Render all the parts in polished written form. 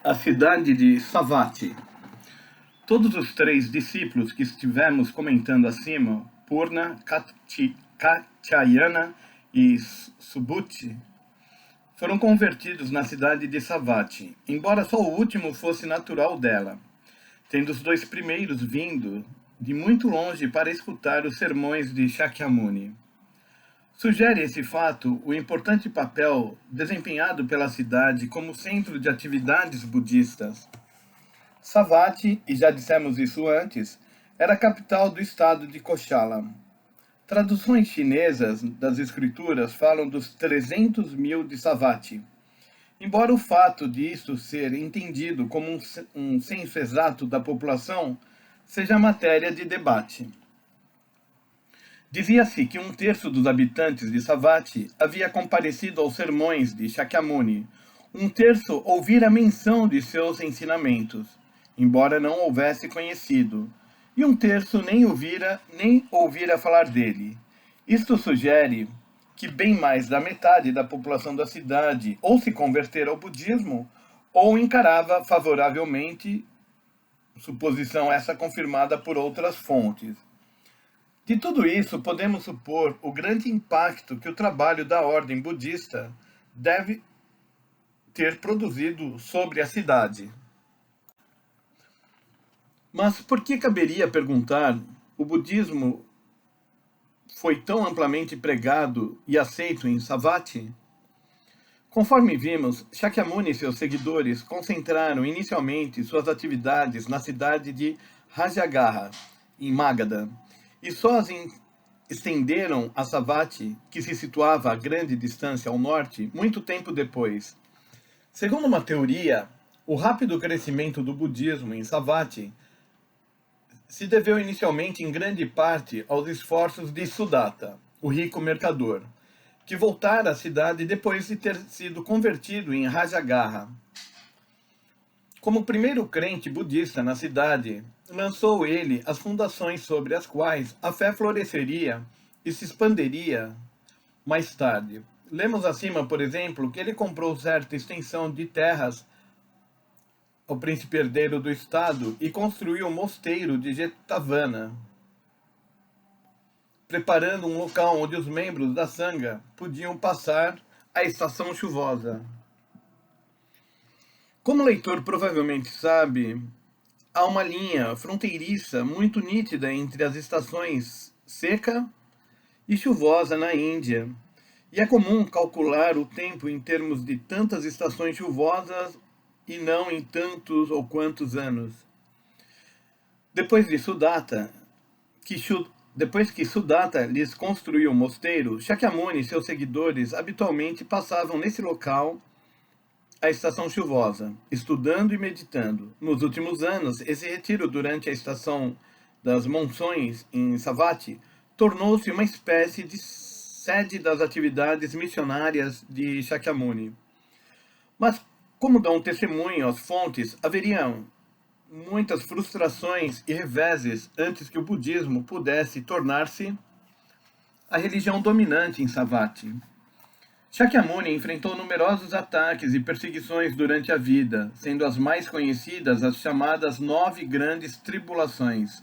A cidade de Savatthi. Todos os três discípulos que estivemos comentando acima, Purna, Katyayana e Subhuti, foram convertidos na cidade de Savatthi, embora só o último fosse natural dela, tendo os dois primeiros vindo de muito longe para escutar os sermões de Shakyamuni. Sugere esse fato o importante papel desempenhado pela cidade como centro de atividades budistas. Savatthi, e já dissemos isso antes, era a capital do estado de Koshala. Traduções chinesas das escrituras falam dos 300 mil de Savatthi, embora o fato disso ser entendido como um censo exato da população seja matéria de debate. Dizia-se que 1/3 dos habitantes de Savatthi havia comparecido aos sermões de Shakyamuni, 1/3 ouvira menção de seus ensinamentos, embora não houvesse conhecido, e 1/3 nem ouvira falar dele. Isto sugere que bem mais da metade da população da cidade ou se convertera ao budismo ou encarava favoravelmente, suposição essa confirmada por outras fontes. De tudo isso, podemos supor o grande impacto que o trabalho da ordem budista deve ter produzido sobre a cidade. Mas por que caberia perguntar, o budismo foi tão amplamente pregado e aceito em Savatthi? Conforme vimos, Shakyamuni e seus seguidores concentraram inicialmente suas atividades na cidade de Rajagaha, em Magadha, e só as estenderam a Savatthi, que se situava a grande distância ao norte, muito tempo depois. Segundo uma teoria, o rápido crescimento do budismo em Savatthi se deveu inicialmente em grande parte aos esforços de Sudatta, o rico mercador, que voltara à cidade depois de ter sido convertido em Rajagaha. Como primeiro crente budista na cidade, lançou ele as fundações sobre as quais a fé floresceria e se expandiria mais tarde. Lemos acima, por exemplo, que ele comprou certa extensão de terras ao príncipe herdeiro do estado e construiu o mosteiro de Jetavana, preparando um local onde os membros da Sangha podiam passar a estação chuvosa. Como o leitor provavelmente sabe, há uma linha fronteiriça muito nítida entre as estações seca e chuvosa na Índia, e é comum calcular o tempo em termos de tantas estações chuvosas e não em tantos ou quantos anos. Depois que Sudatta lhes construiu o mosteiro, Shakyamuni e seus seguidores habitualmente passavam nesse local a estação chuvosa, estudando e meditando. Nos últimos anos, esse retiro durante a estação das monções em Savatthi tornou-se uma espécie de sede das atividades missionárias de Shakyamuni. Mas, como dão testemunho as fontes, haveriam muitas frustrações e reveses antes que o budismo pudesse tornar-se a religião dominante em Savatthi. Shakyamuni enfrentou numerosos ataques e perseguições durante a vida, sendo as mais conhecidas as chamadas 9 grandes tribulações.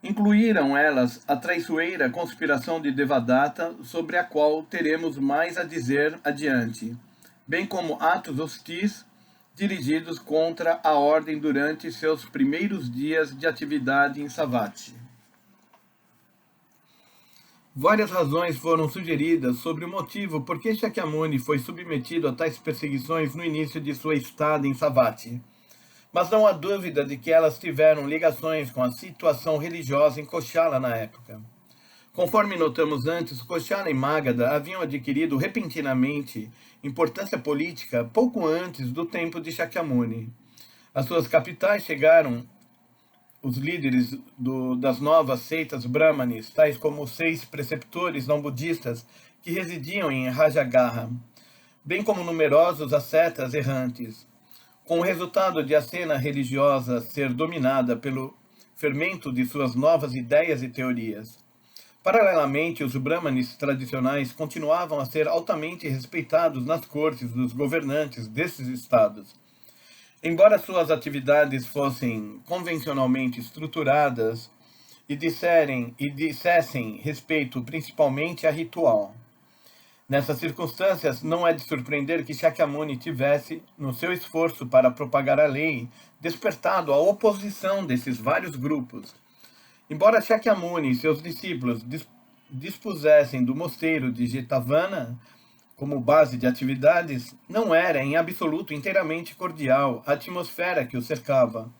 Incluíram elas a traiçoeira conspiração de Devadatta, sobre a qual teremos mais a dizer adiante, bem como atos hostis dirigidos contra a ordem durante seus primeiros dias de atividade em Savatthi. Várias razões foram sugeridas sobre o motivo por que Shakyamuni foi submetido a tais perseguições no início de sua estada em Savatthi, mas não há dúvida de que elas tiveram ligações com a situação religiosa em Koshala na época. Conforme notamos antes, Koshala e Magadha haviam adquirido repentinamente importância política pouco antes do tempo de Shakyamuni. Às suas capitais chegaram os líderes das novas seitas brahmanes, tais como os 6 preceptores não budistas que residiam em Rajagaha, bem como numerosos ascetas errantes, com o resultado de a cena religiosa ser dominada pelo fermento de suas novas ideias e teorias. Paralelamente, os brahmanes tradicionais continuavam a ser altamente respeitados nas cortes dos governantes desses estados. Embora suas atividades fossem convencionalmente estruturadas e dissessem respeito principalmente a ritual. Nessas circunstâncias, não é de surpreender que Shakyamuni tivesse, no seu esforço para propagar a lei, despertado a oposição desses vários grupos. Embora Shakyamuni e seus discípulos dispusessem do mosteiro de Jetavana como base de atividades, não era em absoluto inteiramente cordial a atmosfera que o cercava.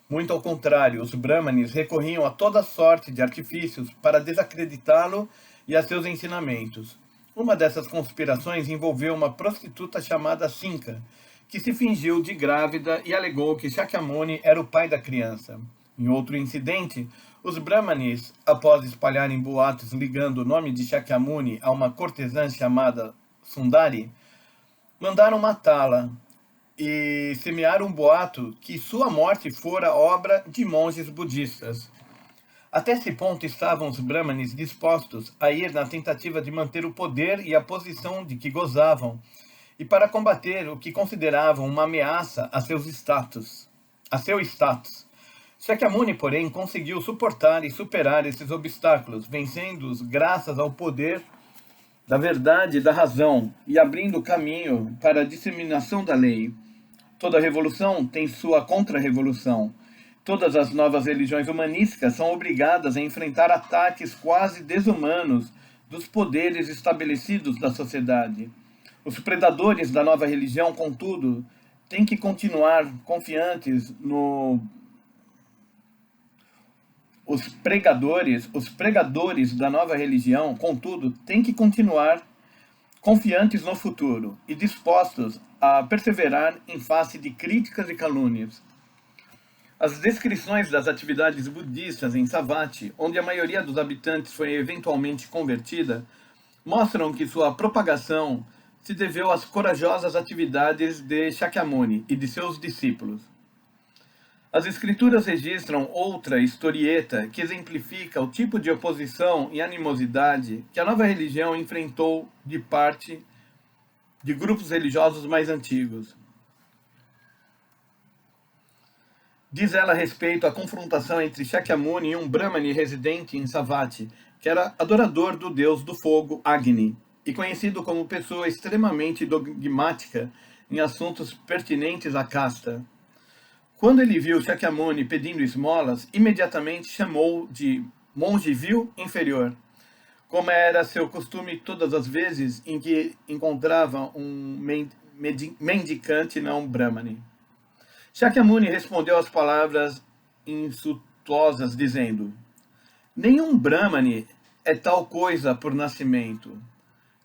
Muito ao contrário, os brahmanes recorriam a toda sorte de artifícios para desacreditá-lo e a seus ensinamentos. Uma dessas conspirações envolveu uma prostituta chamada Sinka, que se fingiu de grávida e alegou que Shakyamuni era o pai da criança. Em outro incidente, os brahmanes, após espalharem boatos ligando o nome de Shakyamuni a uma cortesã chamada Sundari, mandaram matá-la e semearam um boato que sua morte fora obra de monges budistas. Até esse ponto estavam os brahmanes dispostos a ir na tentativa de manter o poder e a posição de que gozavam, e para combater o que consideravam uma ameaça a seu status. Shakyamuni, porém, conseguiu suportar e superar esses obstáculos, vencendo-os graças ao poder da verdade e da razão, e abrindo caminho para a disseminação da lei. Toda revolução tem sua contra-revolução. Todas as novas religiões humanísticas são obrigadas a enfrentar ataques quase desumanos dos poderes estabelecidos da sociedade. Os predadores da nova religião, contudo, têm que continuar confiantes no... Os pregadores da nova religião, contudo, têm que continuar confiantes no futuro e dispostos a perseverar em face de críticas e calúnias. As descrições das atividades budistas em Savatthi, onde a maioria dos habitantes foi eventualmente convertida, mostram que sua propagação se deveu às corajosas atividades de Shakyamuni e de seus discípulos. As escrituras registram outra historieta que exemplifica o tipo de oposição e animosidade que a nova religião enfrentou de parte de grupos religiosos mais antigos. Diz ela a respeito à confrontação entre Shakyamuni e um brahmane residente em Savatthi, que era adorador do deus do fogo Agni, e conhecido como pessoa extremamente dogmática em assuntos pertinentes à casta. Quando ele viu Shakyamuni pedindo esmolas, imediatamente chamou de monge vil inferior, como era seu costume todas as vezes em que encontrava um mendicante não brahmane. Shakyamuni respondeu às palavras insultuosas, dizendo: nenhum brahmane é tal coisa por nascimento.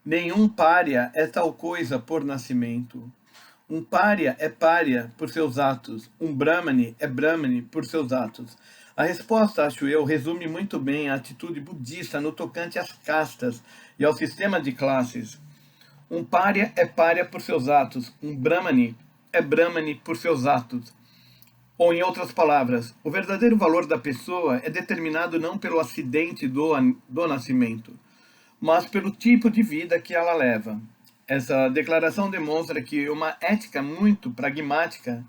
Nenhum pária é tal coisa por nascimento. Um pária é pária por seus atos. Um brahmane é brahmane por seus atos. A resposta, acho eu, resume muito bem a atitude budista no tocante às castas e ao sistema de classes. Um pária é pária por seus atos. Um brahmane é brahmane por seus atos. Ou, em outras palavras, o verdadeiro valor da pessoa é determinado não pelo acidente do nascimento, mas pelo tipo de vida que ela leva. Essa declaração demonstra que uma ética muito pragmática,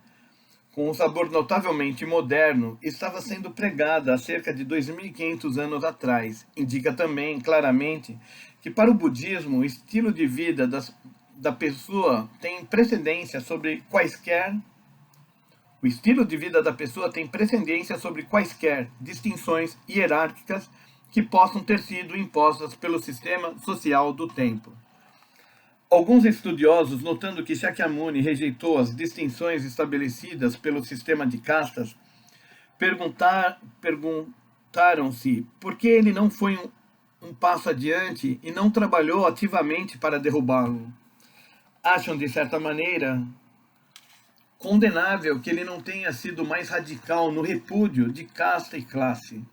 com um sabor notavelmente moderno, estava sendo pregada há cerca de 2.500 anos atrás. Indica também, claramente, que para o budismo, o estilo de vida da pessoa tem precedência sobre quaisquer... O estilo de vida da pessoa tem precedência sobre quaisquer distinções hierárquicas que possam ter sido impostas pelo sistema social do tempo. Alguns estudiosos, notando que Shakyamuni rejeitou as distinções estabelecidas pelo sistema de castas, perguntaram-se por que ele não foi um passo adiante e não trabalhou ativamente para derrubá-lo. Acham, de certa maneira, condenável que ele não tenha sido mais radical no repúdio de casta e classe.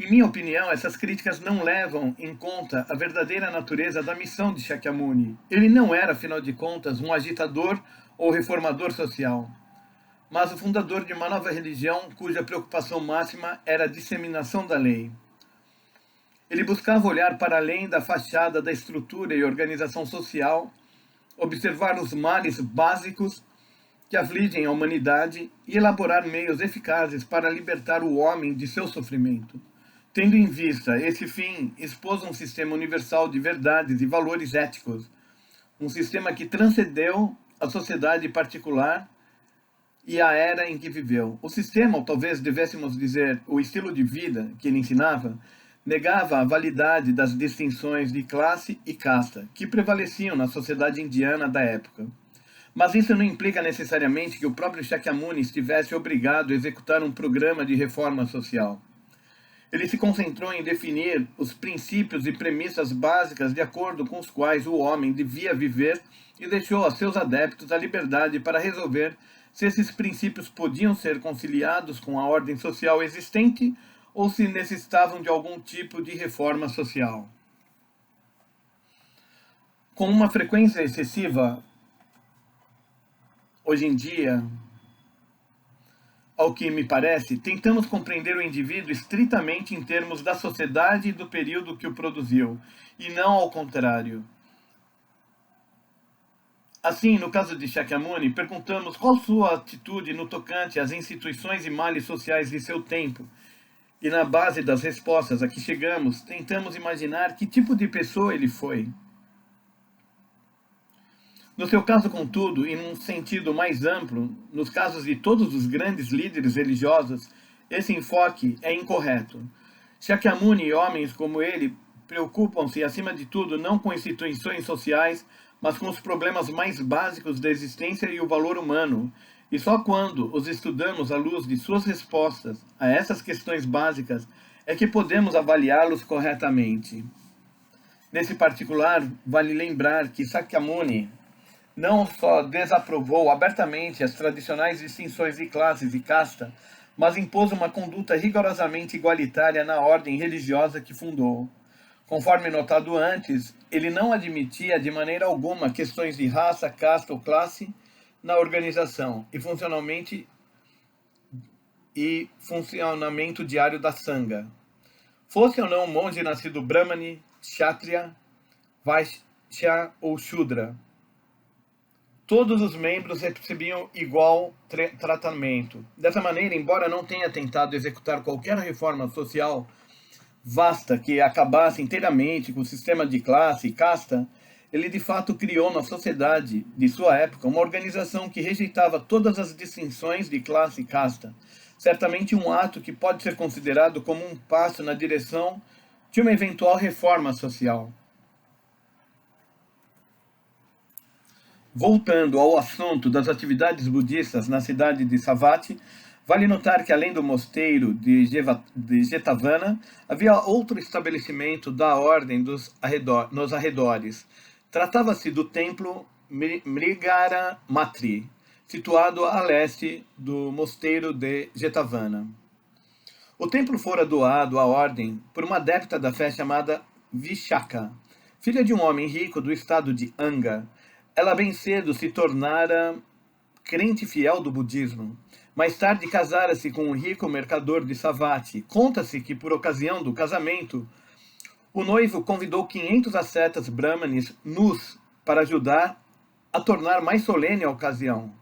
Em minha opinião, essas críticas não levam em conta a verdadeira natureza da missão de Shakyamuni. Ele não era, afinal de contas, um agitador ou reformador social, mas o fundador de uma nova religião cuja preocupação máxima era a disseminação da lei. Ele buscava olhar para além da fachada da estrutura e organização social, observar os males básicos que afligem a humanidade e elaborar meios eficazes para libertar o homem de seu sofrimento. Tendo em vista esse fim, expôs um sistema universal de verdades e valores éticos, um sistema que transcendeu a sociedade particular e a era em que viveu. O sistema, ou talvez devêssemos dizer o estilo de vida que ele ensinava, negava a validade das distinções de classe e casta que prevaleciam na sociedade indiana da época. Mas isso não implica necessariamente que o próprio Shakyamuni estivesse obrigado a executar um programa de reforma social. Ele se concentrou em definir os princípios e premissas básicas de acordo com os quais o homem devia viver e deixou a seus adeptos a liberdade para resolver se esses princípios podiam ser conciliados com a ordem social existente ou se necessitavam de algum tipo de reforma social. Com uma frequência excessiva, hoje em dia, ao que me parece, tentamos compreender o indivíduo estritamente em termos da sociedade e do período que o produziu, e não ao contrário. Assim, no caso de Shakyamuni, perguntamos qual sua atitude no tocante às instituições e males sociais de seu tempo, e na base das respostas a que chegamos, tentamos imaginar que tipo de pessoa ele foi. No seu caso, contudo, e num sentido mais amplo, nos casos de todos os grandes líderes religiosos, esse enfoque é incorreto. Shakyamuni e homens como ele preocupam-se, acima de tudo, não com instituições sociais, mas com os problemas mais básicos da existência e o valor humano. E só quando os estudamos à luz de suas respostas a essas questões básicas é que podemos avaliá-los corretamente. Nesse particular, vale lembrar que Shakyamuni não só desaprovou abertamente as tradicionais distinções de classes e casta, mas impôs uma conduta rigorosamente igualitária na ordem religiosa que fundou. Conforme notado antes, ele não admitia de maneira alguma questões de raça, casta ou classe na organização e funcionamento diário da Sangha. Fosse ou não um monge nascido Brahmani, Kshatriya, Vaishya ou Shudra, todos os membros recebiam igual tratamento. Dessa maneira, embora não tenha tentado executar qualquer reforma social vasta que acabasse inteiramente com o sistema de classe e casta, ele de fato criou na sociedade de sua época uma organização que rejeitava todas as distinções de classe e casta. Certamente um ato que pode ser considerado como um passo na direção de uma eventual reforma social. Voltando ao assunto das atividades budistas na cidade de Savatthi, vale notar que além do mosteiro de Jetavana, havia outro estabelecimento da ordem nos arredores. Tratava-se do templo Mrigara Matri, situado a leste do mosteiro de Jetavana. O templo fora doado à ordem por uma adepta da fé chamada Vishaka, filha de um homem rico do estado de Anga. Ela bem cedo se tornara crente fiel do budismo. Mais tarde casara-se com um rico mercador de Savatthi. Conta-se que, por ocasião do casamento, o noivo convidou 500 ascetas brahmanes nus para ajudar a tornar mais solene a ocasião.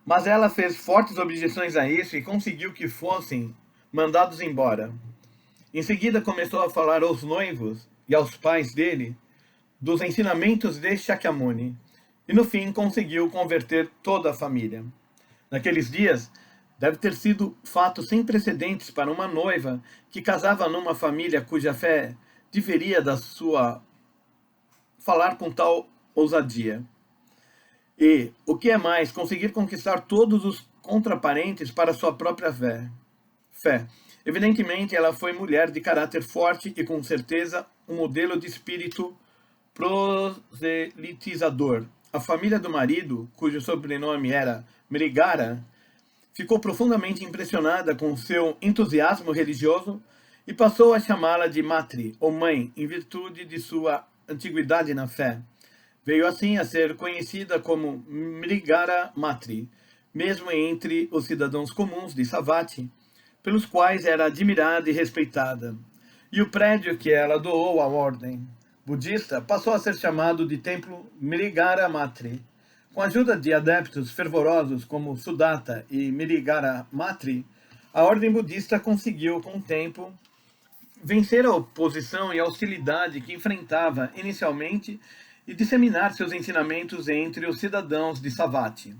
Mas ela fez fortes objeções a isso e conseguiu que fossem mandados embora. Em seguida começou a falar aos noivos e aos pais dele dos ensinamentos de Shakyamuni. E no fim conseguiu converter toda a família. Naqueles dias, deve ter sido fato sem precedentes para uma noiva que casava numa família cuja fé diferia da sua falar com tal ousadia. E, o que é mais, conseguir conquistar todos os contraparentes para sua própria fé. Evidentemente, ela foi mulher de caráter forte e, com certeza, um modelo de espírito proselitizador. A família do marido, cujo sobrenome era Mrigara, ficou profundamente impressionada com seu entusiasmo religioso e passou a chamá-la de Matri, ou mãe, em virtude de sua antiguidade na fé. Veio assim a ser conhecida como Mrigara Matri, mesmo entre os cidadãos comuns de Savatthi, pelos quais era admirada e respeitada. E o prédio que ela doou à ordem budista passou a ser chamado de Templo Mrigara Matri, Com a ajuda de adeptos fervorosos como Sudatta e Mirigara Matri, a ordem budista conseguiu, com o tempo, vencer a oposição e a hostilidade que enfrentava inicialmente e disseminar seus ensinamentos entre os cidadãos de Savatthi.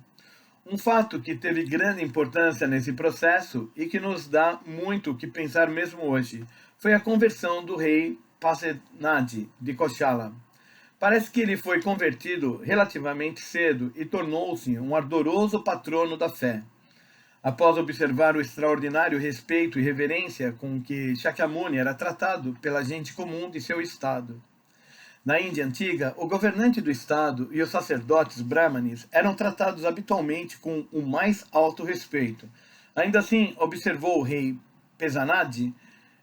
Um fato que teve grande importância nesse processo e que nos dá muito o que pensar mesmo hoje foi a conversão do rei Pasenadi de Koshala. Parece que ele foi convertido relativamente cedo e tornou-se um ardoroso patrono da fé. Após observar o extraordinário respeito e reverência com que Shakyamuni era tratado pela gente comum de seu estado. Na Índia antiga, o governante do estado e os sacerdotes brahmanes eram tratados habitualmente com o mais alto respeito. Ainda assim, observou o rei Pesanadi,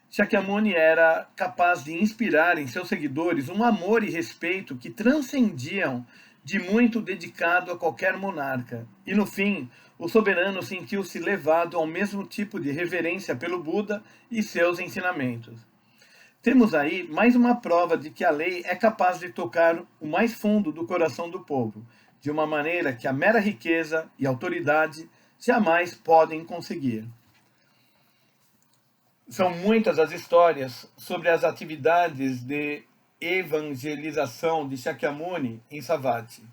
Shakyamuni era capaz de inspirar em seus seguidores um amor e respeito que transcendiam de muito dedicado a qualquer monarca. E no fim, o soberano sentiu-se levado ao mesmo tipo de reverência pelo Buda e seus ensinamentos. Temos aí mais uma prova de que a lei é capaz de tocar o mais fundo do coração do povo, de uma maneira que a mera riqueza e autoridade jamais podem conseguir. São muitas as histórias sobre as atividades de evangelização de Shakyamuni em Savatthi,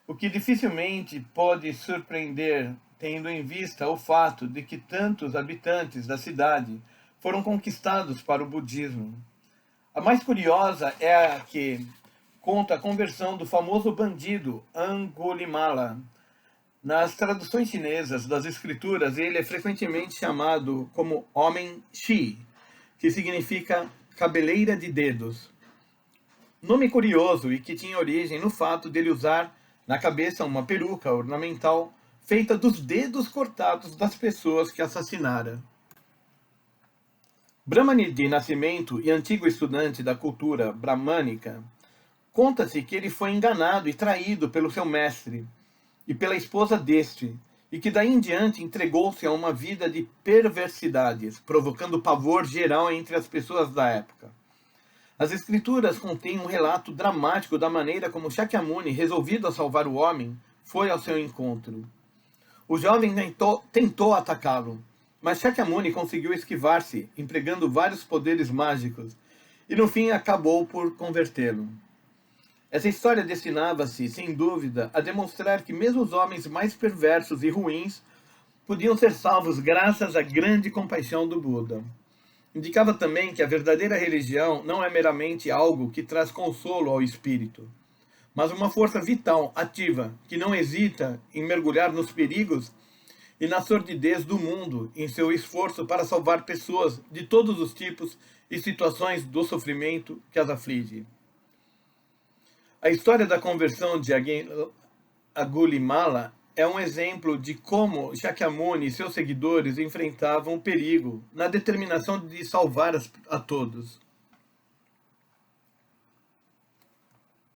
o que dificilmente pode surpreender, tendo em vista o fato de que tantos habitantes da cidade foram conquistados para o budismo. A mais curiosa é a que conta a conversão do famoso bandido Angulimala. Nas traduções chinesas das escrituras, ele é frequentemente chamado como Homem Shi, que significa cabeleira de dedos. Nome curioso e que tinha origem no fato dele usar na cabeça uma peruca ornamental feita dos dedos cortados das pessoas que assassinara. Brahmani de nascimento e antigo estudante da cultura brahmânica, conta-se que ele foi enganado e traído pelo seu mestre e pela esposa deste, e que daí em diante entregou-se a uma vida de perversidades, provocando pavor geral entre as pessoas da época. As escrituras contêm um relato dramático da maneira como Shakyamuni, resolvido a salvar o homem, foi ao seu encontro. O jovem tentou atacá-lo, mas Shakyamuni conseguiu esquivar-se, empregando vários poderes mágicos, e no fim acabou por convertê-lo. Essa história destinava-se, sem dúvida, a demonstrar que mesmo os homens mais perversos e ruins podiam ser salvos graças à grande compaixão do Buda. Indicava também que a verdadeira religião não é meramente algo que traz consolo ao espírito, mas uma força vital, ativa, que não hesita em mergulhar nos perigos e na sordidez do mundo em seu esforço para salvar pessoas de todos os tipos e situações do sofrimento que as aflige. A história da conversão de Angulimala é um exemplo de como Shakyamuni e seus seguidores enfrentavam o perigo na determinação de salvar a todos.